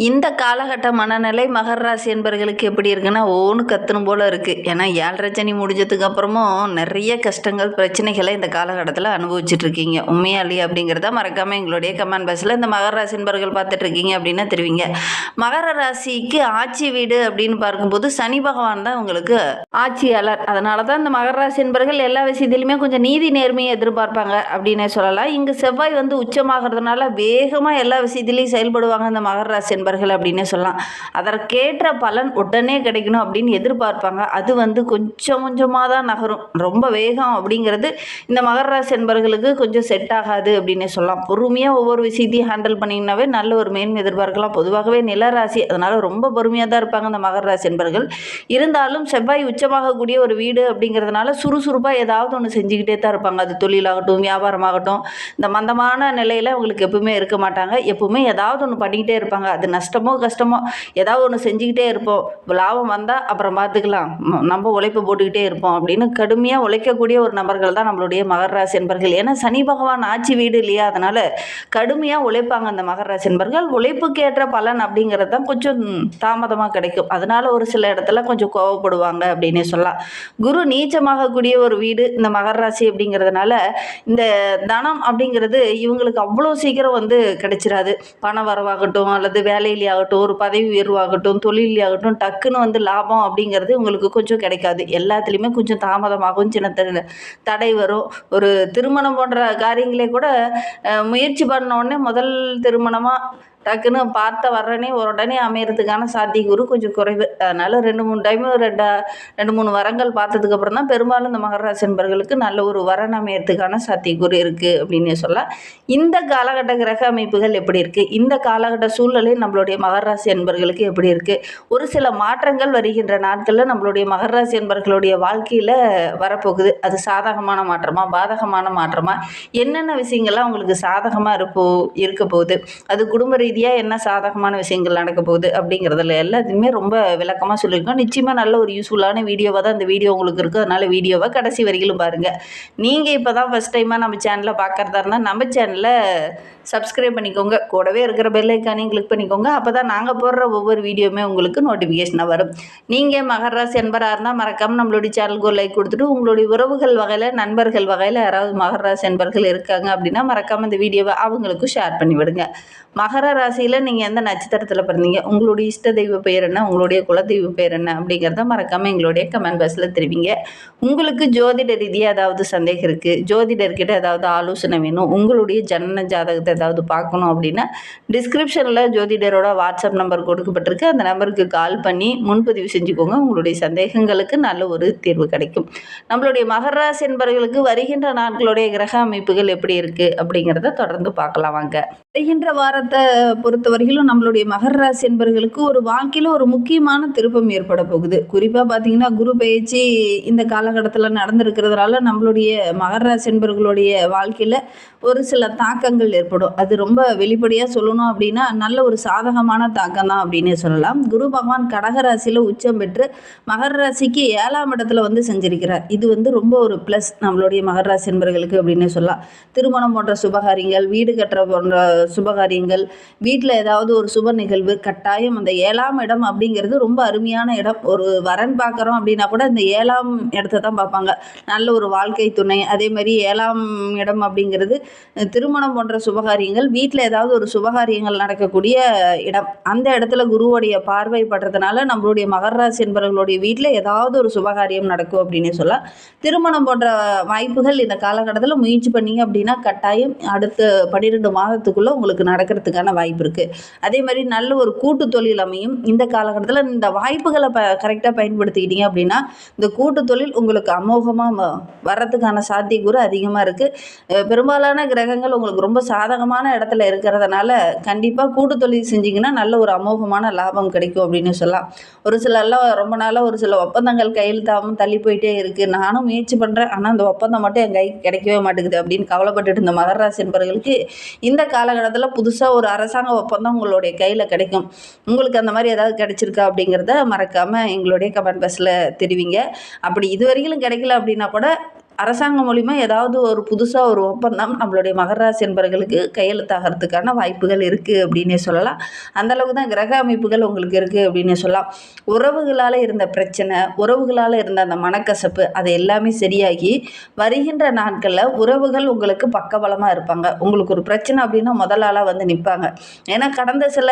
இந்த காலகட்ட மனநிலை மகர ராசி என்பவர்களுக்கு எப்படி இருக்குன்னா ஓன்னு கத்தணும் போல இருக்குது. ஏன்னா 7.5 சனி முடிஞ்சதுக்கு அப்புறமும் நிறைய கஷ்டங்கள் பிரச்சனைகளை இந்த காலகட்டத்தில் அனுபவிச்சுட்ருக்கீங்க. உண்மையா இல்லையா அப்படிங்கிறத மறக்காமல் எங்களுடைய கமெண்ட் பாக்ஸில் இந்த மகர ராசி என்பவர்கள் பார்த்துட்ருக்கீங்க அப்படின்னா தெரிவிங்க. மகர ராசிக்கு ஆட்சி வீடு அப்படின்னு பார்க்கும்போது சனி பகவான் தான் உங்களுக்கு ஆட்சியாளர். அதனால தான் இந்த மகர ராசி என்பவர்கள் எல்லா விஷயத்திலுமே கொஞ்சம் நீதி நேர்மையை எதிர்பார்ப்பாங்க அப்படின்னே சொல்லலாம். இங்கு செவ்வாய் உச்சமாகிறதுனால வேகமாக எல்லா விஷயத்திலையும் செயல்படுவாங்க இந்த மகர ராசி என்பர்கள் அப்படின்னே சொல்லலாம். அதற்கேற்ற பலன் உடனே கிடைக்கணும் அப்படின்னு எதிர்பார்ப்பாங்க. அது கொஞ்சம் கொஞ்சமாக தான் நகரும். ரொம்ப வேகம் அப்படிங்கிறது இந்த மகர ராசி என்பர்களுக்கு கொஞ்சம் செட் ஆகாது அப்படின்னே சொல்லலாம். பொறுமையாக ஒவ்வொரு விஷயத்தையும் ஹேண்டில் பண்ணிங்கனாவே நல்ல ஒரு மேன்மை எதிர்பார்க்கலாம். பொதுவாகவே நிலராசி, அதனால் ரொம்ப பொறுமையாக தான் இருப்பாங்க இந்த மகர ராசி என்பர்கள். இருந்தாலும் செவ்வாய் உச்சமாகக்கூடிய ஒரு வீடு அப்படிங்கிறதுனால சுறுசுறுப்பாக ஏதாவது ஒன்று செஞ்சுக்கிட்டே தான் இருப்பாங்க. அது தொழிலாகட்டும் வியாபாரமாகட்டும். இந்த மந்தமான நிலையில் அவங்களுக்கு எப்பவுமே இருக்க மாட்டாங்க. எப்பவுமே ஏதாவது ஒன்று பண்ணிக்கிட்டே இருப்பாங்க. அது நஷ்டமோ கஷ்டமோ ஏதாவது ஒன்று செஞ்சுக்கிட்டே இருப்போம். லாபம் வந்தால் அப்புறம் பார்த்துக்கலாம், நம்ம உழைப்பு போட்டுக்கிட்டே இருப்போம் அப்படின்னு கடுமையாக உழைக்கக்கூடிய ஒரு நபர்கள் தான் நம்மளுடைய மகர ராசி என்பர்கள். ஏன்னா சனி பகவான் ஆட்சி வீடு இல்லையா, அதனால் கடுமையாக உழைப்பாங்க அந்த மகர ராசி என்பர்கள். உழைப்புக்கு ஏற்ற பலன் அப்படிங்கிறது தான் கொஞ்சம் தாமதமாக கிடைக்கும். அதனால் ஒரு சில இடத்துல கொஞ்சம் கோவப்படுவாங்க அப்படின்னே சொல்லலாம். குரு நீச்சமாகக்கூடிய ஒரு வீடு இந்த மகர ராசி அப்படிங்கிறதுனால இந்த தனம் அப்படிங்கிறது இவங்களுக்கு அவ்வளோ சீக்கிரம் கிடைச்சிடாது. பண வரவாகட்டும் அல்லது வேலையிலே ஆகட்டும், ஒரு பதவி உயர்வாகட்டும், தொழிலே ஆகட்டும், டக்குன்னு லாபம் அப்படிங்கிறது உங்களுக்கு கொஞ்சம் கிடைக்காது. எல்லாத்துலேயுமே கொஞ்சம் தாமதமாகும், சின்ன தடை வரும். ஒரு திருமணம் போன்ற காரியங்களே கூட முயற்சி பண்ண உடனே முதல் திருமணமாக டக்குன்னு பார்த்த வர்றனே உடனே அமையறதுக்கான சாத்தியக்கூறு கொஞ்சம் குறைவு. அதனால் 2-3 டைமு 2-3 வரங்கள் பார்த்ததுக்கப்புறம் தான் பெரும்பாலும் இந்த மகர ராசி என்பர்களுக்கு நல்ல ஒரு வரன் அமையறதுக்கான சாத்தியக்கூறு இருக்குது அப்படின்னு சொல்லலாம். இந்த காலகட்ட கிரக அமைப்புகள் எப்படி இருக்குது, இந்த காலகட்ட சூழ்நிலை நம்மளுடைய மகர ராசி என்பர்களுக்கு எப்படி இருக்குது, ஒரு சில மாற்றங்கள் வருகின்ற நாட்களில் நம்மளுடைய மகர ராசி என்பர்களுடைய வாழ்க்கையில் வரப்போகுது. அது சாதகமான மாற்றமா பாதகமான மாற்றமா, என்னென்ன விஷயங்கள்லாம் உங்களுக்கு சாதகமாக இருக்க போகுது, அது குடும்ப ரீதியாக என்ன சாதகமான விஷயங்கள் நடக்க போகுது அப்படிங்கிறதுல எல்லாத்தையுமே ரொம்ப விளக்கமாக சொல்லியிருக்கோம். நிச்சயமாக நல்ல ஒரு யூஸ்ஃபுல்லான வீடியோவாக தான் இந்த வீடியோ உங்களுக்கு இருக்குது. அதனால் வீடியோவை கடைசி வரையிலும் பாருங்கள். நீங்கள் இப்போ தான் ஃபஸ்ட் டைமாக நம்ம சேனலை பார்க்குறதா இருந்தால் நம்ம சேனலை சப்ஸ்கிரைப் பண்ணிக்கோங்க. கூடவே இருக்கிற பெல் ஐக்கானையும் கிளிக் பண்ணிக்கோங்க. அப்போ தான் நாங்கள் போடுற ஒவ்வொரு வீடியோவுமே உங்களுக்கு நோட்டிஃபிகேஷனாக வரும். நீங்கள் மகர ராசி என்பராக இருந்தால் மறக்காமல் நம்மளுடைய சேனலுக்கு ஒரு லைக் கொடுத்துட்டு உங்களுடைய உறவுகள் வகையில் நண்பர்கள் வகையில் யாராவது மகர ராசி என்பர்கள் இருக்காங்க அப்படின்னா மறக்காமல் இந்த வீடியோவை அவங்களுக்கும் ஷேர் பண்ணிவிடுங்க. மகர ராசியில் நீங்கள் எந்த நட்சத்திரத்தில் பிறந்தீங்க, உங்களுடைய இஷ்ட தெய்வ பெயர் என்ன, உங்களுடைய குலதெய்வ பெயர் என்ன அப்படிங்கிறத மறக்காமல் எங்களுடைய கமெண்ட் பாக்ஸில் தெரிவிங்க. உங்களுக்கு ஜோதிட ரீதியாக ஏதாவது சந்தேகம் இருக்குது, ஜோதிடர்கிட்ட ஏதாவது ஆலோசனை வேணும், உங்களுடைய ஜனன ஜாதகத்தை ஏதாவது பார்க்கணும் அப்படின்னா டிஸ்கிரிப்ஷனில் ஜோதிடரோட வாட்ஸ்அப் நம்பர் கொடுக்கப்பட்டிருக்கு. அந்த நம்பருக்கு கால் பண்ணி முன்பதிவு செஞ்சுக்கோங்க. உங்களுடைய சந்தேகங்களுக்கு நல்ல ஒரு தீர்வு கிடைக்கும். நம்மளுடைய மகர ராசி என்பவர்களுக்கு வருகின்ற நாட்களுடைய கிரக அமைப்புகள் எப்படி இருக்குது அப்படிங்கிறத தொடர்ந்து பார்க்கலாம் வாங்க. வருகின்ற வாரத்தை பொறுத்தவரையிலும் நம்மளுடைய மகர ராசி என்பவர்களுக்கு ஒரு வாழ்க்கையில் ஒரு முக்கியமான திருப்பம் ஏற்பட போகுது. குறிப்பாக பார்த்தீங்கன்னா குரு பயிற்சி இந்த காலகட்டத்தில் நடந்திருக்கிறதுனால நம்மளுடைய மகர ராசி என்பவர்களுடைய வாழ்க்கையில் ஒரு சில தாக்கங்கள் ஏற்படும். அது ரொம்ப வெளிப்படையாக சொல்லணும் அப்படின்னா நல்ல ஒரு சாதகமான தாக்கம் தான் அப்படின்னே சொல்லலாம். குரு பகவான் கடகராசியில் உச்சம் பெற்று மகர ராசிக்கு 7ஆம் இடத்துல செஞ்சிருக்கிறார். இது ரொம்ப ஒரு ப்ளஸ் நம்மளுடைய மகர ராசி என்பவர்களுக்கு அப்படின்னே சொல்லலாம். திருமணம் போன்ற சுபகாரியங்கள், வீடு கட்டுற போன்ற சுபகாரியங்கள், வீட்டில் ஏதாவது ஒரு சுப நிகழ்வு கட்டாயம் அந்த 7ஆம் இடம் அப்படிங்கிறது ரொம்ப அருமையான இடம். ஒரு வரன் பார்க்குறோம் அப்படின்னா கூட இந்த 7ஆம் இடத்தை தான் பார்ப்பாங்க. நல்ல ஒரு வாழ்க்கை துணை. அதே மாதிரி 7ஆம் இடம் அப்படிங்கிறது திருமணம் போன்ற சுபகாரியங்கள், வீட்டில் ஏதாவது ஒரு சுபகாரியங்கள் நடக்கக்கூடிய இடம். அந்த இடத்துல குருவுடைய பார்வை படுறதுனால நம்மளுடைய மகர ராசி என்பவர்களுடைய வீட்டில் ஏதாவது ஒரு சுபகாரியம் நடக்கும் அப்படின்னு சொல்லலாம். திருமணம் போன்ற வாய்ப்புகள் இந்த காலகட்டத்தில் முயற்சி பண்ணிங்க அப்படின்னா கட்டாயம் அடுத்த 12 மாதத்துக்குள்ளே உங்களுக்கு நடக்கிறதுக்கான வாய்ப்பு இருக்குது. அதே மாதிரி நல்ல ஒரு கூட்டு தொழில் அமையும். இந்த காலகட்டத்தில் இந்த வாய்ப்புகளை கரெக்டாக பயன்படுத்திக்கிட்டீங்க அப்படின்னா இந்த கூட்டு தொழில் உங்களுக்கு அமோகமாக வர்றதுக்கான சாத்தியக்கூறு அதிகமாக இருக்குது. பெரும்பாலான கிரகங்கள் உங்களுக்கு ரொம்ப சாதகமான இடத்துல இருக்கிறதுனால கண்டிப்பாக கூட்டு தொழில் செஞ்சிங்கன்னா நல்ல ஒரு அமோகமான லாபம் கிடைக்கும் அப்படின்னு சொல்லலாம். ஒரு சிலர்லாம் ரொம்ப நாளாக ஒரு சில ஒப்பந்தங்கள் கையெழுத்தாகவும் தள்ளி போயிட்டே இருக்குது. நானும் முயற்சி பண்ணுறேன், ஆனால் அந்த ஒப்பந்தம் மட்டும் என் கைக்கு கிடைக்கவே மாட்டேங்குது அப்படின்னு கவலைப்பட்டுட்டு இருந்த மகர ராசி என்பவர்களுக்கு இந்த காலகட்டத்தில் புதுசாக ஒரு அரசாங்க ஒப்பந்தம் உங்களுடைய கையில் கிடைக்கும். உங்களுக்கு அந்த மாதிரி ஏதாவது கிடைச்சிருக்கா அப்படிங்கிறத மறக்காமல் எங்களுடைய கமெண்ட் பாக்ஸில் தெரிவிங்க. அப்படி இது வரைக்கும் கிடைக்கல அப்படின்னா கூட அரசாங்கம் மூலிமா ஏதாவது ஒரு புதுசாக ஒரு ஒப்பந்தம் நம்மளுடைய மகர ராசி என்பவர்களுக்கு கையெழுத்தாகிறதுக்கான வாய்ப்புகள் இருக்குது அப்படின்னே சொல்லலாம். அந்தளவுக்கு தான் கிரக அமைப்புகள் உங்களுக்கு இருக்குது அப்படின்னே சொல்லலாம். உறவுகளால் இருந்த பிரச்சனை, உறவுகளால் இருந்த அந்த மனக்கசப்பு அது எல்லாமே சரியாகி வருகின்ற நாட்களில் உறவுகள் உங்களுக்கு பக்கபலமாக இருப்பாங்க. உங்களுக்கு ஒரு பிரச்சனை அப்படின்னா முதல் ஆளாக வந்து நிற்பாங்க. ஏன்னா கடந்த சில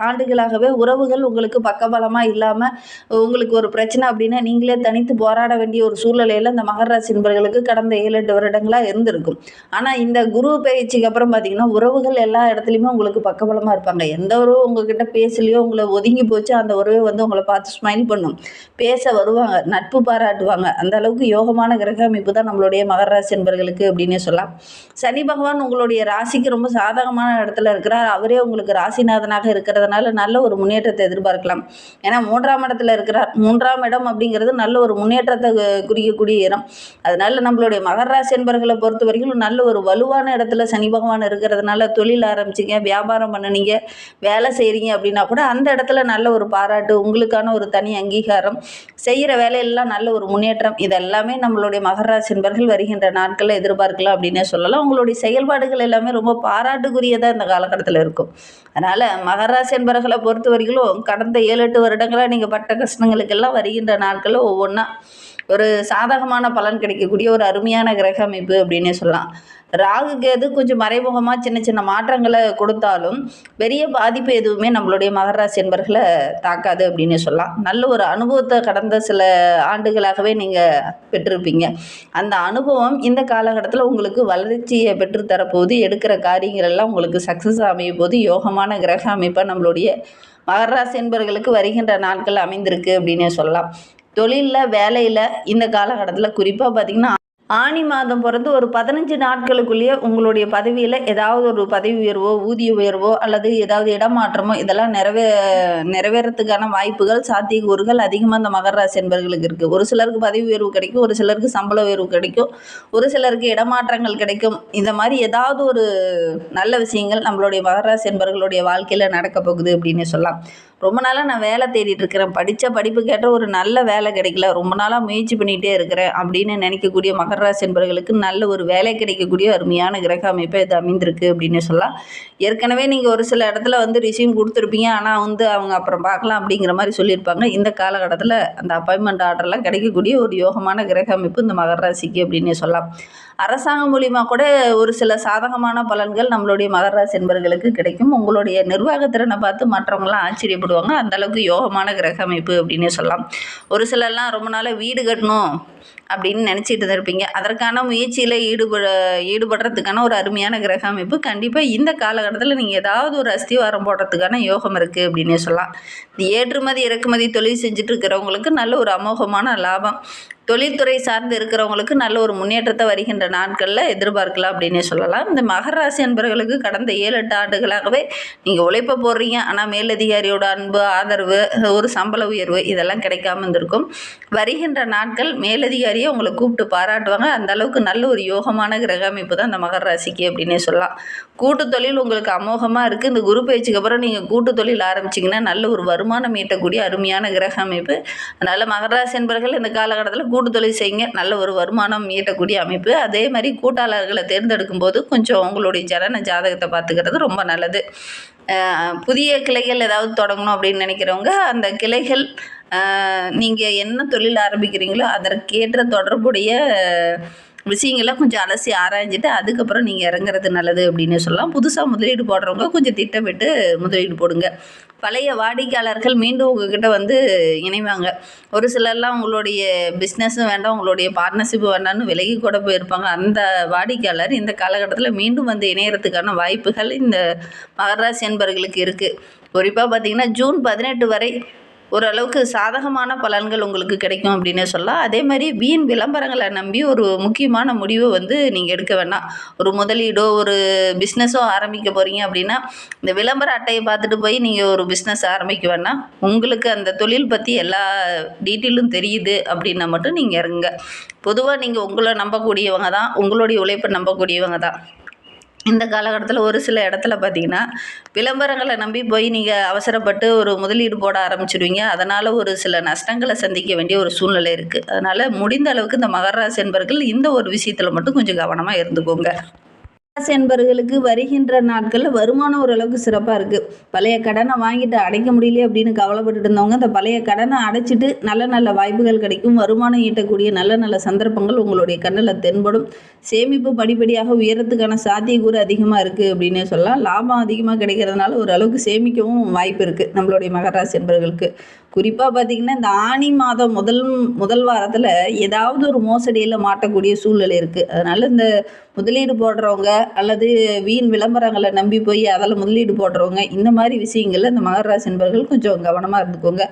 ஆண்டுகளாகவே உறவுகள் உங்களுக்கு பக்கபலமாக இல்லாமல் உங்களுக்கு ஒரு பிரச்சனை அப்படின்னா நீங்களே தனித்து போராட வேண்டிய ஒரு சூழ்நிலையில் இந்த மகர ராசி என்பவர்களுக்கு கடந்த 7-8 வருடங்களாக இருந்திருக்கும். ஆனால் இந்த குரு பயிற்சிக்கு அப்புறம் பார்த்தீங்கன்னா உறவுகள் எல்லா இடத்துலையுமே உங்களுக்கு பக்கபலமாக இருப்பாங்க. எந்த உறவு உங்ககிட்ட பேசலையோ உங்களை ஒதுங்கி போச்சு அந்த உறவை வந்து உங்களை பார்த்து ஸ்மைல் பண்ணும், பேச வருவாங்க, நட்பு பாராட்டுவாங்க. அந்த அளவுக்கு யோகமான கிரக அமைப்பு தான் நம்மளுடைய மகர ராசி என்பவர்களுக்கு அப்படின்னே சொல்லலாம். சனி பகவான் உங்களுடைய ராசிக்கு ரொம்ப சாதகமான இடத்துல இருக்கிறார். அவரே உங்களுக்கு ராசிநாதனாக இருக்கிறதுனால நல்ல ஒரு முன்னேற்றத்தை எதிர்பார்க்கலாம். ஏன்னா 3ஆம் இடத்துல இருக்கிறார். 3ஆம் இடம் அப்படிங்கிறது நல்ல ஒரு முன்னேற்றத்தை குறிக்கக்கூடிய இடம். அதனால நம்மளுடைய மகர ராசி என்பவர்களை பொறுத்த வரைக்கும் நல்ல ஒரு வலுவான இடத்துல சனி பகவான் இருக்கிறதுனால தொழில் ஆரம்பிச்சிங்க, வியாபாரம் பண்ணுனீங்க, வேலை செய்கிறீங்க அப்படின்னா கூட அந்த இடத்துல நல்ல ஒரு பாராட்டு, உங்களுக்கான ஒரு தனி அங்கீகாரம், செய்கிற வேலையெல்லாம் நல்ல ஒரு முன்னேற்றம், இதெல்லாமே நம்மளுடைய மகர ராசி என்பவர்கள் வருகின்ற நாட்களில் எதிர்பார்க்கலாம் அப்படின்னே சொல்லலாம். உங்களுடைய செயல்பாடுகள் எல்லாமே ரொம்ப பாராட்டுக்குரியதாக இந்த காலகட்டத்தில் இருக்கும். அதனால் மகர ராசி என்பவர்களை பொறுத்த வரைக்கும் கடந்த 7-8 வருடங்களாக நீங்கள் பட்ட கஷ்டங்களுக்கெல்லாம் வருகின்ற நாட்களில் ஒவ்வொன்றா ஒரு சாதகமான பலன் கிடைக்கக்கூடிய ஒரு அருமையான கிரக அமைப்பு அப்படின்னே சொல்லலாம். ராகு கேது கொஞ்சம் மறைமுகமாக சின்ன சின்ன மாற்றங்களை கொடுத்தாலும் பெரிய பாதிப்பு எதுவுமே நம்மளுடைய மகர ராசி என்பவர்களை தாக்காது அப்படின்னு சொல்லலாம். நல்ல ஒரு அனுபவத்தை கடந்த சில ஆண்டுகளாகவே நீங்கள் பெற்றிருப்பீங்க. அந்த அனுபவம் இந்த காலகட்டத்தில் உங்களுக்கு வளர்ச்சியை பெற்றுத்தரப்போது, எடுக்கிற காரியங்கள் எல்லாம் உங்களுக்கு சக்ஸஸ் அமையும் போது யோகமான கிரக அமைப்பாக நம்மளுடைய மகர ராசி என்பவர்களுக்கு வருகின்ற நாட்கள் அமைந்திருக்கு அப்படின்னே சொல்லலாம். தொழிலில், வேலையில் இந்த காலகட்டத்தில் குறிப்பாக பார்த்திங்கன்னா ஆனி மாதம் பிறந்து ஒரு 15 நாட்களுக்குள்ளேயே உங்களுடைய பதவியில் ஏதாவது ஒரு பதவி உயர்வோ, ஊதிய உயர்வோ அல்லது ஏதாவது இடமாற்றமோ இதெல்லாம் நிறைவேறத்துக்கான வாய்ப்புகள், சாத்தியக்கூறுகள் அதிகமாக இந்த மகர ராசி என்பவர்களுக்கு இருக்குது. ஒரு சிலருக்கு பதவி உயர்வு கிடைக்கும், ஒரு சிலருக்கு சம்பள உயர்வு கிடைக்கும், ஒரு சிலருக்கு இடமாற்றங்கள் கிடைக்கும். இந்த மாதிரி ஏதாவது ஒரு நல்ல விஷயங்கள் நம்மளுடைய மகர ராசி என்பவர்களுடைய வாழ்க்கையில் நடக்க போகுது அப்படின்னு சொல்லலாம். ரொம்ப நாளாக நான் வேலை தேடிட்டு இருக்கிறேன், படித்த படிப்பு கேட்ட ஒரு நல்ல வேலை கிடைக்கல, ரொம்ப நாளாக முயற்சி பண்ணிகிட்டே இருக்கிறேன் அப்படின்னு நினைக்கக்கூடிய மகர ராசி என்பவர்களுக்கு நல்ல ஒரு வேலை கிடைக்கக்கூடிய அருமையான கிரக அமைப்பை இது அமைந்திருக்கு அப்படின்னு சொல்லலாம். ஏற்கனவே நீங்கள் ஒரு சில இடத்துல வந்து ரிசீவ் கொடுத்துருப்பீங்க, ஆனால் வந்து அவங்க அப்புறம் பார்க்கலாம் அப்படிங்கிற மாதிரி சொல்லியிருப்பாங்க. இந்த காலகட்டத்தில் அந்த அப்பாயின்மெண்ட் ஆர்டர்லாம் கிடைக்கக்கூடிய ஒரு யோகமான கிரக அமைப்பு இந்த மகர ராசிக்கு அப்படின்னே சொல்லலாம். அரசாங்கம் மூலிமா கூட ஒரு சில சாதகமான பலன்கள் நம்மளுடைய மகர ராசி என்பவர்களுக்கு கிடைக்கும். உங்களுடைய நிர்வாகத்திறனை பார்த்து மற்றவங்களாம் ஆச்சரியப்படுவாங்க. அந்தளவுக்கு யோகமான கிரக அமைப்பு அப்படின்னே சொல்லலாம். ஒரு சிலர்லாம் ரொம்ப நாளாக வீடு கட்டணும் அப்படின்னு நினச்சிட்டு தான் இருப்பீங்க. அதற்கான முயற்சியில் ஈடுபடுறதுக்கான ஒரு அருமையான கிரக அமைப்பு கண்டிப்பாக இந்த காலகட்டத்தில் நீங்கள் ஏதாவது ஒரு அஸ்திவாரம் போடுறதுக்கான யோகம் இருக்குது அப்படின்னே சொல்லலாம். இந்த ஏற்றுமதி இறக்குமதி தொழில் செஞ்சுட்டு இருக்கிறவங்களுக்கு நல்ல ஒரு அமோகமான லாபம், தொழில்துறை சார்ந்து இருக்கிறவங்களுக்கு நல்ல ஒரு முன்னேற்றத்தை வருகின்ற நாட்களில் எதிர்பார்க்கலாம் அப்படின்னே சொல்லலாம். இந்த மகர ராசி என்பவர்களுக்கு கடந்த 7-8 ஆண்டுகளாகவே நீங்கள் உழைப்ப போடுறீங்க, ஆனால் மேலதிகாரியோட அன்பு, ஆதரவு, ஒரு சம்பள உயர்வு இதெல்லாம் கிடைக்காம இருந்திருக்கும். வருகின்ற நாட்கள் மேலதிகாரியை உங்களை கூப்பிட்டு பாராட்டுவாங்க. அந்த அளவுக்கு நல்ல ஒரு யோகமான கிரக அமைப்பு தான் இந்த மகர ராசிக்கு அப்படின்னே சொல்லலாம். கூட்டு தொழில் உங்களுக்கு அமோகமாக இருக்குது. இந்த குரு பயிற்சிக்கு அப்புறம் நீங்கள் கூட்டு தொழில் ஆரம்பிச்சிங்கன்னா நல்ல ஒரு வருமானம் ஈட்டக்கூடிய அருமையான கிரக அமைப்பு. அதனால் மகர ராசி என்பவர்கள் இந்த காலகட்டத்தில் கூட்டு தொழில் செய்யுங்க, நல்ல ஒரு வருமானம் ஈட்டக்கூடிய அமைப்பு. அதே மாதிரி கூட்டாளர்களை தேர்ந்தெடுக்கும் போது கொஞ்சம் உங்களுடைய ஜனன ஜாதகத்தை பார்த்துக்கிறது ரொம்ப நல்லது. புதிய கிளைகள் ஏதாவது தொடங்கணும் அப்படின்னு நினைக்கிறவங்க அந்த கிளைகள் நீங்கள் என்ன தொழில் ஆரம்பிக்கிறீங்களோ அதற்கேற்ற தொடர்புடைய விஷயங்களை கொஞ்சம் அலசி ஆராய்ஞ்சிட்டு அதுக்கப்புறம் நீங்கள் இறங்குறது நல்லது அப்படின்னு சொல்லலாம். புதுசாக முதலீடு போடுறவங்க கொஞ்சம் திட்டமிட்டு முதலீடு போடுங்க. பழைய வாடிக்கையாளர்கள் மீண்டும் உங்ககிட்ட வந்து இணைவாங்க. ஒரு சிலர்லாம் உங்களுடைய பிஸ்னஸும் வேண்டாம், உங்களுடைய பார்ட்னர்ஷிப்பு வேண்டாம்னு விலகி கூட போயிருப்பாங்க. அந்த வாடிக்கையாளர் இந்த காலகட்டத்தில் மீண்டும் வந்து இணையறதுக்கான வாய்ப்புகள் இந்த மகர ராசி என்பவர்களுக்கு இருக்குது. குறிப்பாக பார்த்திங்கன்னா ஜூன் 18 வரை ஓரளவுக்கு சாதகமான பலன்கள் உங்களுக்கு கிடைக்கும் அப்படின்னு சொல்லலாம். அதே மாதிரி வீண் விளம்பரங்களை நம்பி ஒரு முக்கியமான முடிவை வந்து நீங்கள் எடுக்க வேண்டாம். ஒரு முதலீடோ ஒரு பிஸ்னஸோ ஆரம்பிக்க போகிறீங்க அப்படின்னா இந்த விளம்பர அட்டையை பார்த்துட்டு போய் நீங்கள் ஒரு பிஸ்னஸ் ஆரம்பிக்க வேண்டாம். உங்களுக்கு அந்த தொழில் பற்றி எல்லா டீட்டெயிலும் தெரியுது அப்படின்னா மட்டும் நீங்கள் இறங்குங்க. பொதுவாக நீங்கள் உங்களை நம்பக்கூடியவங்க தான், உங்களுடைய உழைப்பை நம்பக்கூடியவங்க தான். இந்த காலகட்டத்தில் ஒரு சில இடத்துல பார்த்தீங்கன்னா, விளம்பரங்களை நம்பி போய் நீங்கள் அவசரப்பட்டு ஒரு முதலீடு போட ஆரம்பிச்சுருவீங்க. அதனால் ஒரு சில நஷ்டங்களை சந்திக்க வேண்டிய ஒரு சூழ்நிலை இருக்குது. அதனால் முடிந்த அளவுக்கு இந்த மகர ராசி என்பவர்கள் இந்த ஒரு விஷயத்தில் மட்டும் கொஞ்சம் கவனமாக இருந்துக்கோங்க. ராசி என்பவர்களுக்கு வருகின்ற நாட்களில் வருமானம் ஓரளவுக்கு சிறப்பாக இருக்குது. பழைய கடனை வாங்கிட்டு அடைக்க முடியலையே அப்படின்னு கவலைப்பட்டுட்டு இருந்தவங்க அந்த பழைய கடனை அடைச்சிட்டு நல்ல நல்ல வாய்ப்புகள் கிடைக்கும். வருமானம் ஈட்டக்கூடிய நல்ல நல்ல சந்தர்ப்பங்கள் உங்களுடைய கண்ணில் தென்படும். சேமிப்பு படிப்படியாக உயரத்துக்கான சாத்தியக்கூறு அதிகமாக இருக்குது அப்படின்னே சொல்லலாம். லாபம் அதிகமாக கிடைக்கிறதுனால ஓரளவுக்கு சேமிக்கவும் வாய்ப்பு இருக்குது நம்மளுடைய மகர ராசி என்பவர்களுக்கு. குறிப்பாக பார்த்திங்கன்னா இந்த ஆனி மாதம் முதல் வாரத்தில் ஏதாவது ஒரு மோசடியில் மாட்டக்கூடிய சூழ்நிலை இருக்குது. அதனால் இந்த முதலீடு போடுறவங்க அல்லது வீண் விளம்பரங்களை நம்பி போய் அதில் முதலீடு போடுறவங்க இந்த மாதிரி விஷயங்களில் இந்த மகர ராசி என்பவர்கள் கொஞ்சம் கவனமாக இருந்துக்கோங்க.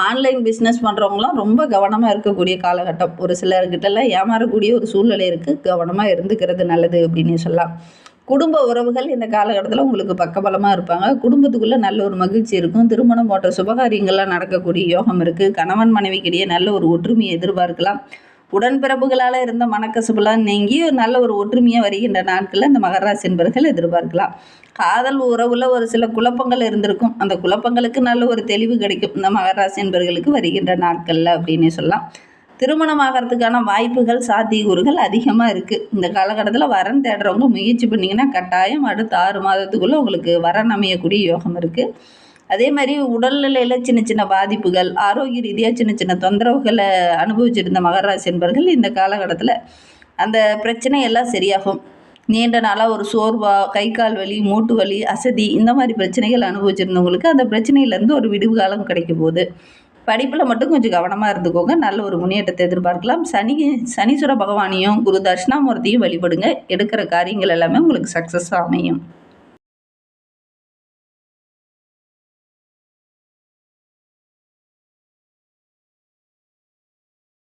ஆன்லைன் பிஸ்னஸ் பண்ணுறவங்களாம் ரொம்ப கவனமாக இருக்கக்கூடிய காலகட்டம். ஒரு சிலர்கிட்டலாம் ஏமாறக்கூடிய ஒரு சூழ்நிலை இருக்குது. கவனமாக இருந்துக்கிறது நல்லது அப்படின்னு சொல்லலாம். குடும்ப உறவுகள் இந்த காலகட்டத்தில் உங்களுக்கு பக்கபலமாக இருப்பாங்க. குடும்பத்துக்குள்ளே நல்ல ஒரு மகிழ்ச்சி இருக்கும். திருமணம் போன்ற சுபகாரியங்கள்லாம் நடக்கக்கூடிய யோகம் இருக்குது. கணவன் மனைவிக்கிடையே நல்ல ஒரு ஒற்றுமையை எதிர்பார்க்கலாம். உடன்பிறப்புகளால் இருந்த மனக்கசப்புலாம் நீங்கி நல்ல ஒரு ஒற்றுமையாக வருகின்ற நாட்களில் இந்த மகர ராசி என்பவர்கள் எதிர்பார்க்கலாம். காதல் உறவில் ஒரு சில குழப்பங்கள் இருந்திருக்கும். அந்த குழப்பங்களுக்கு நல்ல ஒரு தெளிவு கிடைக்கும் இந்த மகர ராசி என்பவர்களுக்கு வருகின்ற நாட்களில் அப்படின்னு சொல்லலாம். திருமணம் ஆகிறதுக்கான வாய்ப்புகள் சாத்தியக்கூறுகள் அதிகமாக இருக்குது. இந்த காலகட்டத்தில் வரன் தேடுறவங்க முயற்சி பண்ணிங்கன்னா கட்டாயம் அடுத்த 6 மாதத்துக்குள்ளே உங்களுக்கு வரன் அமையக்கூடிய யோகம் இருக்குது. அதே மாதிரி உடல்நிலையில் சின்ன சின்ன பாதிப்புகள், ஆரோக்கிய ரீதியாக சின்ன சின்ன தொந்தரவுகளை அனுபவிச்சிருந்த மகர ராசி என்பவர்கள் இந்த காலகட்டத்தில் அந்த பிரச்சனையெல்லாம் சரியாகும். நீண்ட நாளாக ஒரு சோர்வா, கை கால் வலி, மூட்டு வலி, அசதி இந்த மாதிரி பிரச்சனைகள் அனுபவிச்சிருந்தவங்களுக்கு அந்த பிரச்சனையிலேருந்து ஒரு விடுவு காலம் கிடைக்கும் போது படிப்பில் மட்டும் கொஞ்சம் கவனமாக இருந்துக்கோங்க. நல்ல ஒரு முன்னேற்றத்தை எதிர்பார்க்கலாம். சனீஸ்வர பகவானையும் குரு தட்சிணாமூர்த்தியும் வழிபடுங்க. எடுக்கிற காரியங்கள் எல்லாமே உங்களுக்கு சக்ஸஸாக அமையும்.